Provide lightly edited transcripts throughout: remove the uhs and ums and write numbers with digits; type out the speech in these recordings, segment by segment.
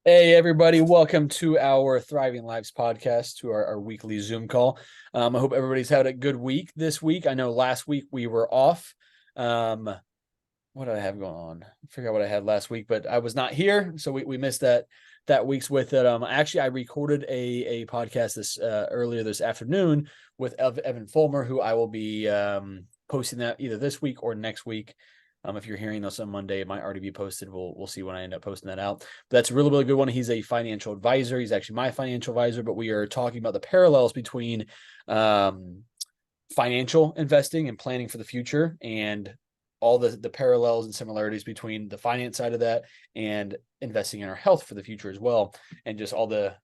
Hey, everybody. Welcome to our Thriving Lives podcast, to our weekly Zoom call. I hope everybody's had a good week this week. I know last week we were off. Um, what did I have going on? I forgot what I had last week, but I was not here. So we missed that week's with it. Actually, I recorded a podcast this earlier this afternoon with Evan Fulmer, who I will be posting that either this week or next week. If you're hearing this on Monday, it might already be posted. We'll see when I end up posting that out. But that's a really good one. He's a financial advisor. He's actually my financial advisor, but we are talking about the parallels between financial investing and planning for the future, and all the parallels and similarities between the finance side of that and investing in our health for the future as well, and just all the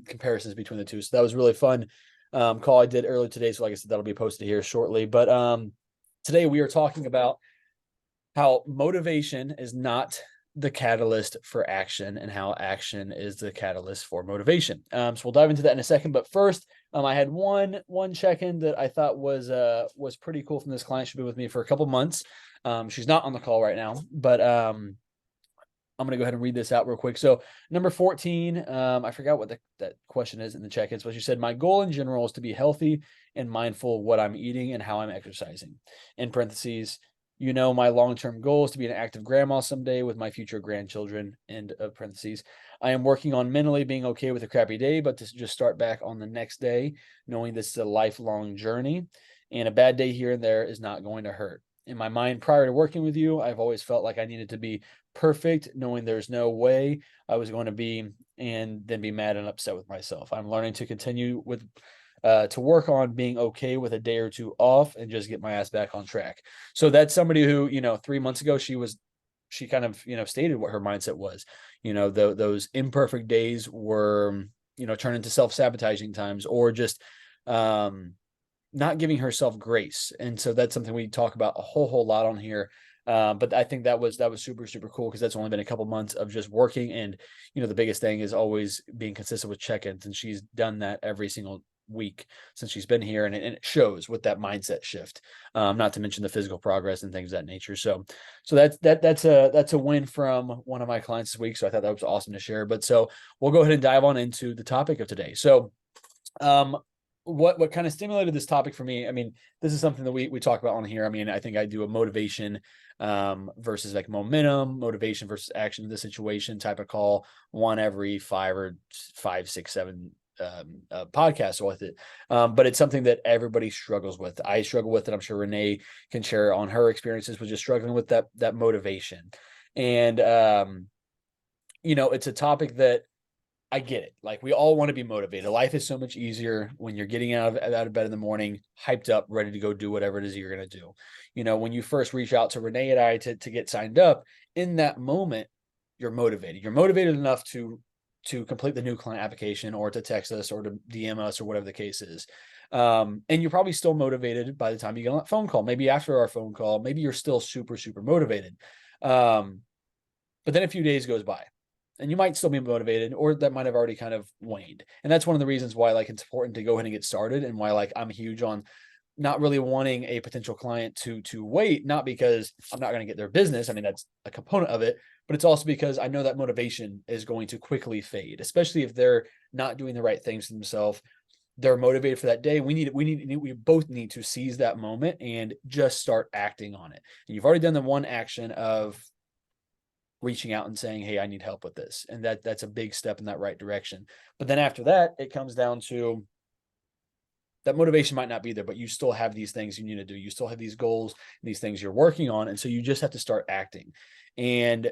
comparisons between the two. So that was really fun call I did earlier today. So like I said, that'll be posted here shortly. But today we are talking about how motivation is not the catalyst for action, and how action is the catalyst for motivation. So we'll dive into that in a second. But first, I had one check-in that I thought was pretty cool from this client. She's been with me for a couple months. She's not on the call right now, but I'm going to go ahead and read this out real quick. So number 14, I forgot what that question is in the check-ins, but she said, my goal in general is to be healthy and mindful of what I'm eating and how I'm exercising. In parentheses, my long-term goal is to be an active grandma someday with my future grandchildren. End of parentheses. I am working on mentally being okay with a crappy day, but to just start back on the next day, knowing this is a lifelong journey, and a bad day here and there is not going to hurt. In my mind, prior to working with you, I've always felt like I needed to be perfect, knowing there's no way I was going to be, and then be mad and upset with myself. I'm learning to continue with to work on being okay with a day or two off and just get my ass back on track. So that's somebody who, 3 months ago, she kind of, stated what her mindset was. Those imperfect days were, turn into self-sabotaging times, or just not giving herself grace. And so that's something we talk about a whole lot on here. But I think that was super, super cool, because that's only been a couple months of just working. And, the biggest thing is always being consistent with check-ins. And she's done that every single week since she's been here. And it shows with that mindset shift, not to mention the physical progress and things of that nature. So that's a win from one of my clients this week. So I thought that was awesome to share. But so we'll go ahead and dive on into the topic of today. So, what kind of stimulated this topic for me? I mean, this is something that we talk about on here. I mean, I think I do a motivation versus like momentum, motivation versus action in this situation type of call, one every 5, 6, 7 podcasts with it. But it's something that everybody struggles with. I struggle with it. I'm sure Renee can share on her experiences with just struggling with that motivation. And it's a topic that I get it. Like, we all want to be motivated. Life is so much easier when you're getting out of bed in the morning, hyped up, ready to go do whatever it is you're going to do. When you first reach out to Renee and I to get signed up, in that moment, you're motivated. You're motivated enough to complete the new client application, or to text us, or to DM us, or whatever the case is. And you're probably still motivated by the time you get on that phone call. Maybe after our phone call, maybe you're still super, super motivated. But then a few days goes by, and you might still be motivated, or that might have already kind of waned. And that's one of the reasons why, like, it's important to go ahead and get started, and why, like, I'm huge on not really wanting a potential client to wait, not because I'm not going to get their business. I mean, that's a component of it, but it's also because I know that motivation is going to quickly fade, especially if they're not doing the right things to themselves. They're motivated for that day. We both need to seize that moment and just start acting on it. And you've already done the one action of reaching out and saying, hey, I need help with this. And that's a big step in that right direction. But then after that, it comes down to that motivation might not be there, but you still have these things you need to do. You still have these goals, these things you're working on. And so you just have to start acting. And,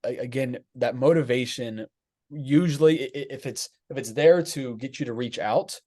again, that motivation, usually if it's there to get you to reach out,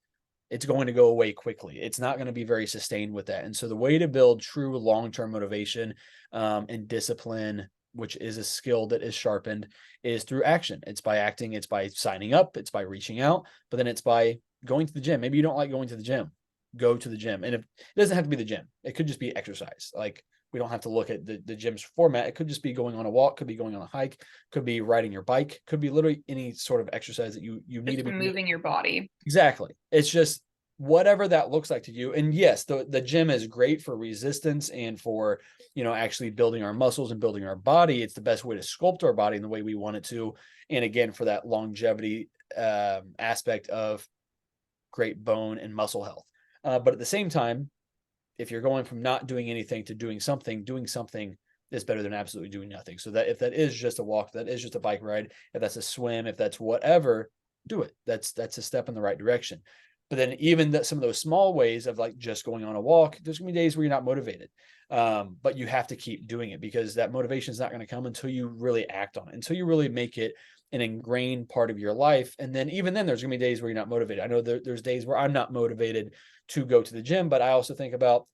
it's going to go away quickly. It's not going to be very sustained with that. And so the way to build true long-term motivation and discipline, which is a skill that is sharpened, is through action. It's by acting, it's by signing up, it's by reaching out, but then it's by going to the gym. Maybe you don't like going to the gym. Go to the gym. And if it doesn't have to be the gym, it could just be exercise. Like, we don't have to look at the gym's format. It could just be going on a walk, could be going on a hike, could be riding your bike, could be literally any sort of exercise that you need Just to be moving your body. Exactly. It's just whatever that looks like to you. And yes, the gym is great for resistance and for, actually building our muscles and building our body. It's the best way to sculpt our body in the way we want it to. And again, for that longevity aspect of great bone and muscle health. But at the same time, if you're going from not doing anything to doing something is better than absolutely doing nothing. So that if that is just a walk, that is just a bike ride, if that's a swim, if that's whatever, do it. That's a step in the right direction. But then even that some of those small ways of like just going on a walk, there's gonna be days where you're not motivated. But you have to keep doing it, because that motivation is not going to come until you really act on it, until you really make it an ingrained part of your life. And then even then there's gonna be days where you're not motivated. I know there's days where I'm not motivated to go to the gym, but I also think about,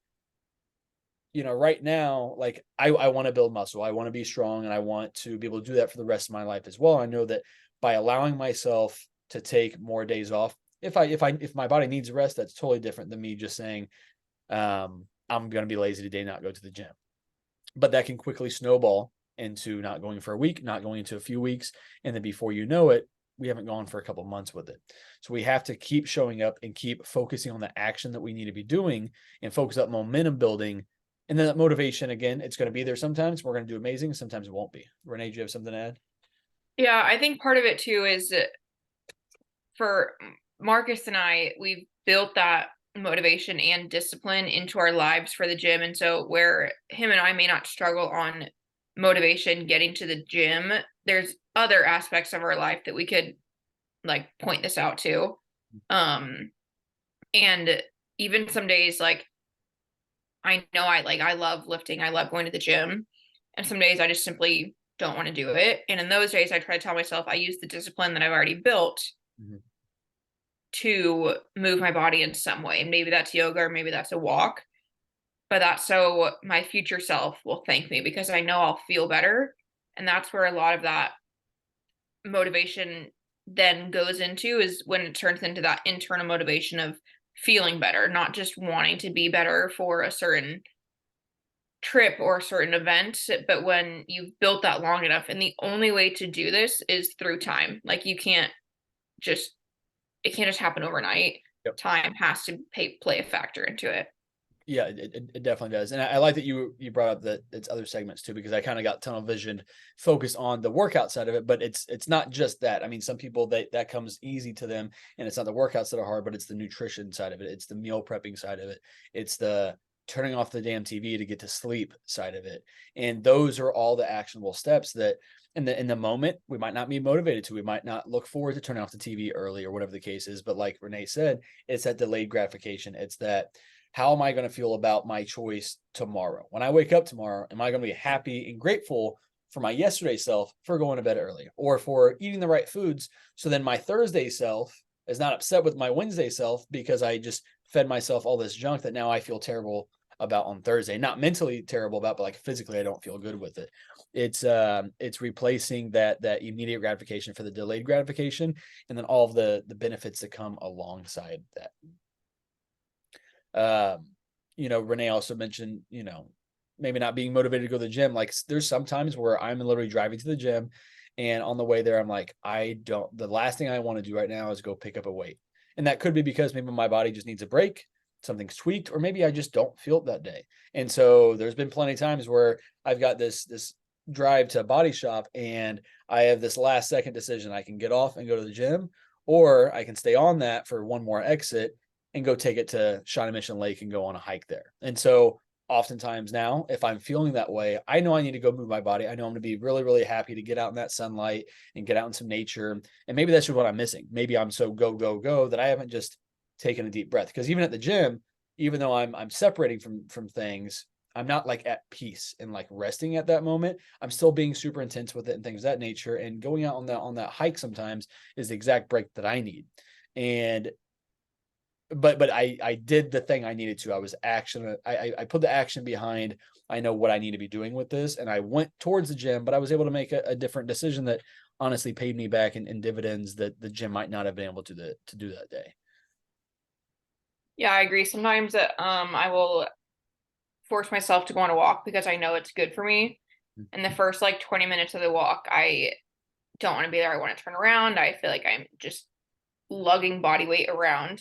right now, like I want to build muscle, I want to be strong, and I want to be able to do that for the rest of my life as well. I know that by allowing myself to take more days off, if my body needs rest, that's totally different than me just saying, I'm going to be lazy today, not go to the gym. But that can quickly snowball into not going for a week, not going into a few weeks, and then before you know it, we haven't gone for a couple months with it. So we have to keep showing up and keep focusing on the action that we need to be doing, and focus up momentum building. And then that motivation, again, it's going to be there. Sometimes we're going to do amazing, sometimes it won't be. Renee, do you have something to add? Yeah, I think part of it too is for Marcus and I, we've built that motivation and discipline into our lives for the gym. And so where him and I may not struggle on motivation getting to the gym, there's other aspects of our life that we could like point this out to. Um and even some days like I know I love lifting, I love going to the gym. And some days I just simply don't want to do it. And in those days I try to tell myself I use the discipline that I've already built Mm-hmm. to move my body in some way. Maybe that's yoga or maybe that's a walk, but that's so my future self will thank me because I know I'll feel better. And that's where a lot of that motivation then goes into, is when it turns into that internal motivation of feeling better, not just wanting to be better for a certain trip or a certain event, but when you've built that long enough. And the only way to do this is through time. Like just it can't just happen overnight. Yep. Time has to play a factor into it. Yeah, it definitely does. And I like that you brought up that it's other segments too, because I kind of got tunnel vision focused on the workout side of it, but it's not just that. I mean, some people that comes easy to them, and it's not the workouts that are hard, but it's the nutrition side of it. It's the meal prepping side of it. It's the turning off the damn TV to get to sleep side of it. And those are all the actionable steps that in the moment we might not be motivated to. We might not look forward to turning off the TV early or whatever the case is. But like Renee said, it's that delayed gratification. It's that, how am I going to feel about my choice tomorrow? When I wake up tomorrow, am I going to be happy and grateful for my yesterday self for going to bed early, or for eating the right foods? So then my Thursday self is not upset with my Wednesday self because I just fed myself all this junk that now I feel terrible about on Thursday. Not mentally terrible about, but like physically I don't feel good with it. It's replacing that immediate gratification for the delayed gratification, and then all of the benefits that come alongside that. Renee also mentioned, maybe not being motivated to go to the gym. Like there's sometimes where I'm literally driving to the gym, and on the way there, I'm like, the last thing I want to do right now is go pick up a weight. And that could be because maybe my body just needs a break, something's tweaked, or maybe I just don't feel it that day. And so there's been plenty of times where I've got this drive to a body shop, and I have this last second decision. I can get off and go to the gym, or I can stay on that for one more exit and go take it to Shawnee Mission Lake and go on a hike there. And so oftentimes now, if I'm feeling that way, I know I need to go move my body. I know I'm going to be really, really happy to get out in that sunlight and get out in some nature. And maybe that's just what I'm missing. Maybe I'm so go, go, go that I haven't just taken a deep breath. Because even at the gym, even though I'm separating from things, I'm not like at peace and like resting at that moment. I'm still being super intense with it and things of that nature. And going out on that hike sometimes is the exact break that I need. And but I did the thing I needed to. I was action. I put the action behind. I know what I need to be doing with this, and I went towards the gym. But I was able to make a different decision that honestly paid me back in dividends that the gym might not have been able to do that day. Yeah, I agree. Sometimes I will force myself to go on a walk because I know it's good for me. And the first like 20 minutes of the walk, I don't want to be there. I want to turn around. I feel like I'm just lugging body weight around.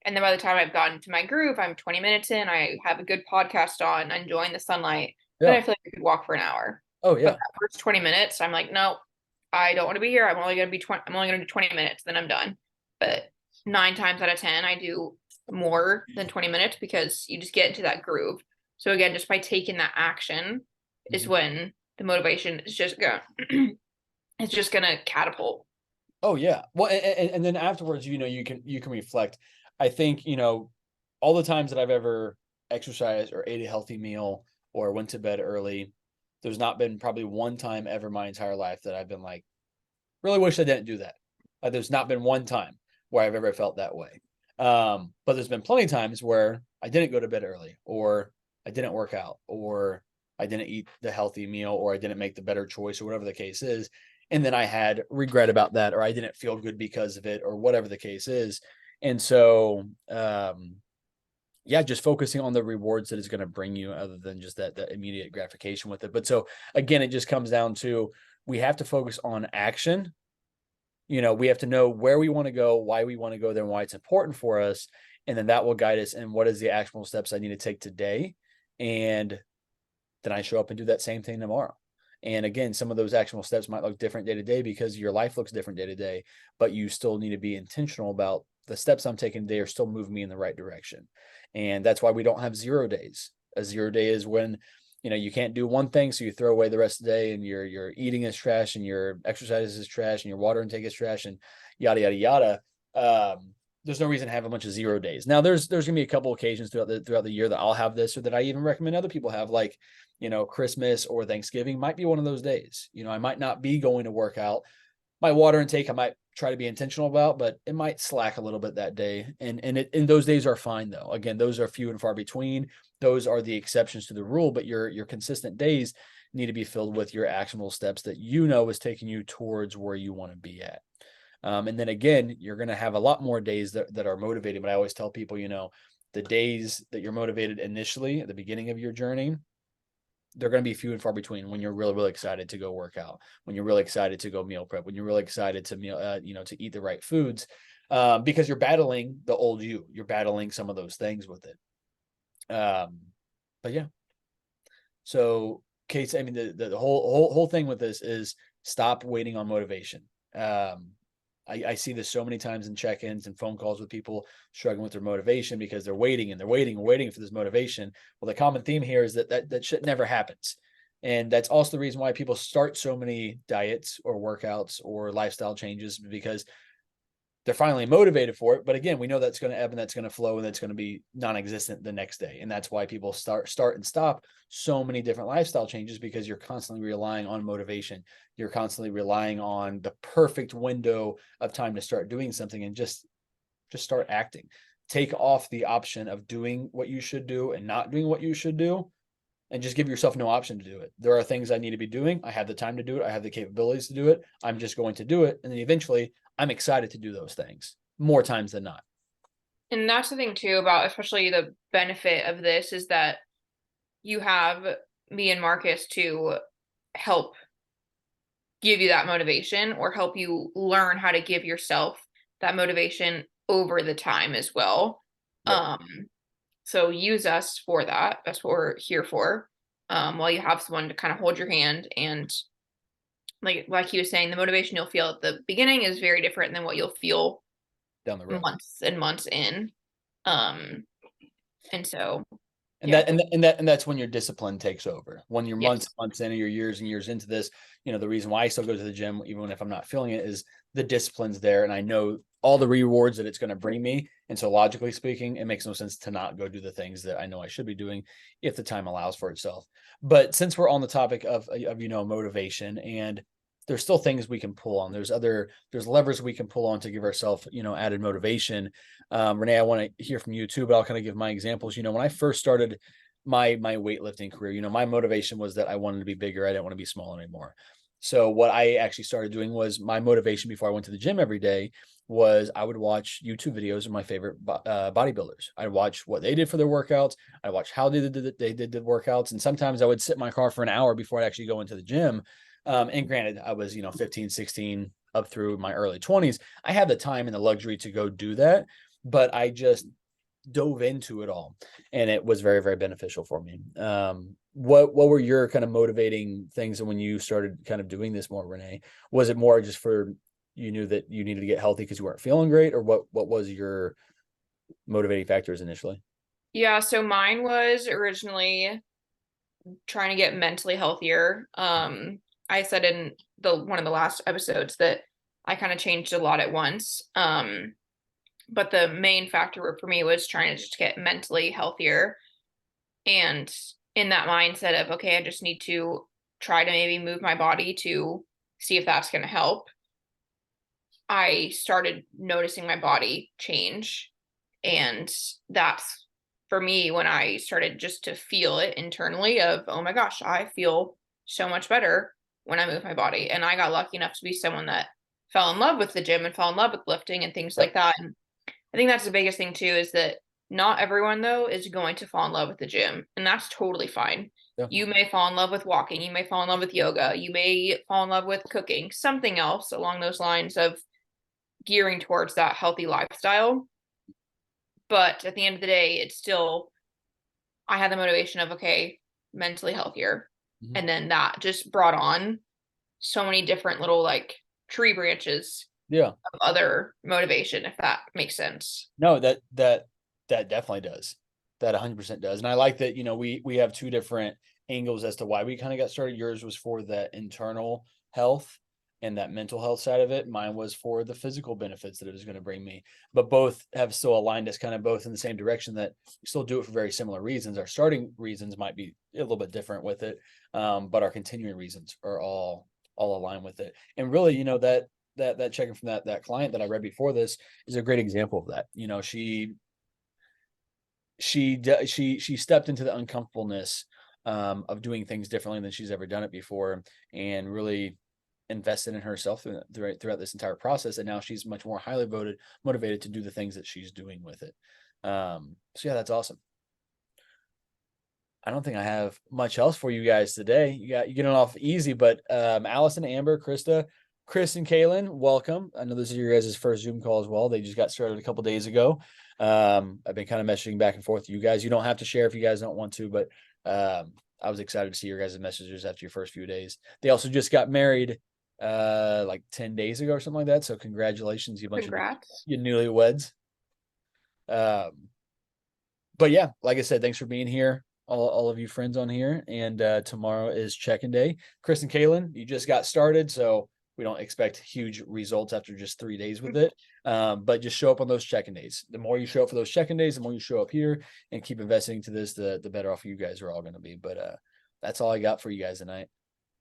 And then by the time I've gotten to my groove, I'm 20 minutes in, I have a good podcast on, I'm enjoying the sunlight. Then Yeah. I feel like I could walk for an hour. Oh But yeah. that first 20 minutes, I'm like, no, I don't want to be here. I'm only gonna do 20 minutes, then I'm done. But 9 times out of 10, I do more than 20 minutes because you just get into that groove. So again, just by taking that action is Mhm. when the motivation is just going it's just gonna catapult. Oh yeah. Well, and then afterwards, you can reflect. I think, all the times that I've ever exercised or ate a healthy meal or went to bed early, there's not been probably one time ever my entire life that I've been like, really wish I didn't do that. There's not been one time where I've ever felt that way. But there's been plenty of times where I didn't go to bed early, or I didn't work out, or I didn't eat the healthy meal, or I didn't make the better choice, or whatever the case is. And then I had regret about that, or I didn't feel good because of it, or whatever the case is. And so, yeah, just focusing on the rewards that it's going to bring you other than just that immediate gratification with it. But so again, it just comes down to we have to focus on action. We have to know where we want to go, why we want to go there, and why it's important for us. And then that will guide us in what is the actionable steps I need to take today. And then I show up and do that same thing tomorrow. And again, some of those actionable steps might look different day to day because your life looks different day to day, but you still need to be intentional about the steps I'm taking today are still moving me in the right direction. And that's why we don't have 0 days. A 0 day is when you can't do one thing, so you throw away the rest of the day, and your eating is trash, and your exercise is trash, and your water intake is trash, and yada yada yada. There's no reason to have a bunch of 0 days. Now, there's gonna be a couple occasions throughout the year that I'll have this, or that I even recommend other people have, like Christmas or Thanksgiving might be one of those days. I might not be going to work out. My water intake I might try to be intentional about, but it might slack a little bit that day. And those days are fine though. Again, those are few and far between. Those are the exceptions to the rule, but your consistent days need to be filled with your actionable steps that is taking you towards where you want to be at. And then again, you're going to have a lot more days that are motivated. But I always tell people, the days that you're motivated initially at the beginning of your journey, they're going to be few and far between when you're really, really excited to go work out, when you're really excited to go meal prep, when you're really excited to to eat the right foods, because you're battling the old you're battling some of those things with it. But yeah, so Kate, I mean, the whole thing with this is stop waiting on motivation. I see this so many times in check-ins and phone calls with people struggling with their motivation because they're waiting and they're waiting and waiting for this motivation. Well, the common theme here is that shit never happens. And that's also the reason why people start so many diets or workouts or lifestyle changes, because they're finally motivated for it. But again, we know that's going to ebb and that's going to flow and that's going to be non-existent the next day. And that's why people start and stop so many different lifestyle changes, because you're constantly relying on motivation. You're constantly relying on the perfect window of time to start doing something, and just start acting. Take off the option of doing what you should do and not doing what you should do, and just give yourself no option to do it. There are things I need to be doing. I have the time to do it. I have the capabilities to do it. I'm just going to do it. And then eventually I'm excited to do those things more times than not. And that's the thing too about especially the benefit of this is that you have me and Marcus to help give you that motivation or help you learn how to give yourself that motivation over the time as well. Yep. So use us for that. That's what we're here for. While you have someone to kind of hold your hand, and like he was saying, the motivation you'll feel at the beginning is very different than what you'll feel Down the road. months and months in. Um, and so And yeah. that's when your discipline takes over. When you're Yes. months in, or your years and years into this, the reason why I still go to the gym, even if I'm not feeling it, is the discipline's there, and I know all the rewards that it's going to bring me. And so logically speaking, it makes no sense to not go do the things that I know I should be doing if the time allows for itself. But since we're on the topic of motivation, and there's still things we can pull on. There's levers we can pull on to give ourselves, added motivation. Renee, I want to hear from you too, but I'll kind of give my examples. When I first started my weightlifting career, my motivation was that I wanted to be bigger. I didn't want to be small anymore. So what I actually started doing was, my motivation before I went to the gym every day was I would watch YouTube videos of my favorite bodybuilders. I'd watch what they did for their workouts. I'd watch how they did the workouts. And sometimes I would sit in my car for an hour before I'd actually go into the gym. And granted, I was, 15, 16 up through my early 20s. I had the time and the luxury to go do that. but I just dove into it all, and it was very, very beneficial for me. What were your kind of motivating things when you started kind of doing this more, Renee? Was it more just for, you knew that you needed to get healthy because you weren't feeling great, or what was your motivating factors initially? Yeah, so mine was originally trying to get mentally healthier. I said in the one of the last episodes that I kind of changed a lot at once. But the main factor for me was trying to just get mentally healthier, and in that mindset of, okay, I just need to try to maybe move my body to see if that's going to help. I started noticing my body change, and that's for me when I started just to feel it internally of, oh my gosh, I feel so much better when I move my body. And I got lucky enough to be someone that fell in love with the gym and fell in love with lifting and things Yep. like that. And I think that's the biggest thing too, is that not everyone though is going to fall in love with the gym, and that's totally fine. Yeah. You may fall in love with walking, you may fall in love with yoga, you may fall in love with cooking, something else along those lines of gearing towards that healthy lifestyle. But at the end of the day, it's still, I had the motivation of, okay, mentally healthier. Mhm. And then that just brought on so many different little like tree branches Yeah. of other motivation, if that makes sense. No, that definitely does. That 100% does. And I like that, we have two different angles as to why we kind of got started. Yours was for the internal health and that mental health side of it. Mine was for the physical benefits that it was going to bring me. But both have still aligned us kind of both in the same direction, that we still do it for very similar reasons. Our starting reasons might be a little bit different with it, but our continuing reasons are all aligned with it. And really, that checking from that client that I read before this is a great example of that. She stepped into the uncomfortableness, of doing things differently than she's ever done it before, and really invested in herself throughout this entire process. And now she's much more highly motivated to do the things that she's doing with it. So yeah, that's awesome. I don't think I have much else for you guys today. You getting off easy, but Allison, Amber, Krista, Chris, and Kaylin, welcome. I know this is your guys' first Zoom call as well. They just got started a couple days ago. I've been kind of messaging back and forth with you guys. You don't have to share if you guys don't want to, but I was excited to see your guys' messages after your first few days. They also just got married like 10 days ago or something like that. So congratulations, you bunch of Congrats. you newlyweds. But yeah, like I said, thanks for being here, all of you friends on here. And tomorrow is check-in day. Chris and Kaylin, you just got started, so we don't expect huge results after just 3 days with it. But just show up on those check-in days. The more you show up for those check-in days, the more you show up here and keep investing to this, the better off you guys are all going to be. But that's all I got for you guys tonight.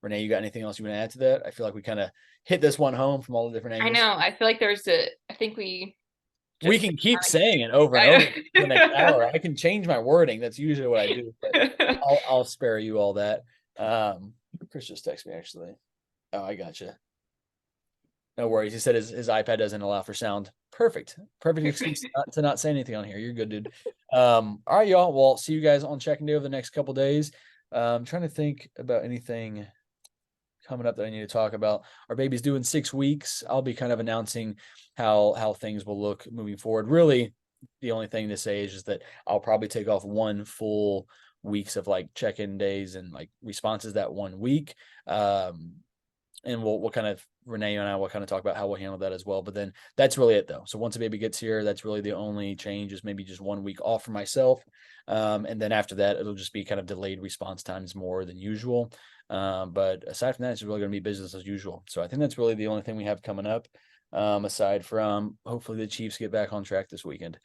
Renee, you got anything else you want to add to that? I feel like we kind of hit this one home from all the different I angles. know. I feel like I think we We just can keep saying it over and I over for the next know. hour. I can change my wording. That's usually what I do, but I'll spare you all that. Chris just texted me actually. Oh, I gotcha. No worries. He said his iPad doesn't allow for sound. Perfect. Perfect excuse to not say anything on here. You're good, dude. All right, y'all. Well, see you guys on check-in day over the next couple days. I'm trying to think about anything coming up that I need to talk about. Our baby's due in 6 weeks. I'll be kind of announcing how things will look moving forward. Really, the only thing to say is just that I'll probably take off one full weeks of like check-in days and like responses that 1 week. And we'll kind of, Renee and I will kind of talk about how we'll handle that as well. But then that's really it though. So once a baby gets here, that's really the only change, is maybe just 1 week off for myself. And then after that, it'll just be kind of delayed response times more than usual. But aside from that, it's really going to be business as usual. So I think that's really the only thing we have coming up, aside from hopefully the Chiefs get back on track this weekend.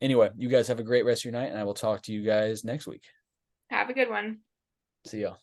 Anyway, you guys have a great rest of your night, and I will talk to you guys next week. Have a good one. See y'all.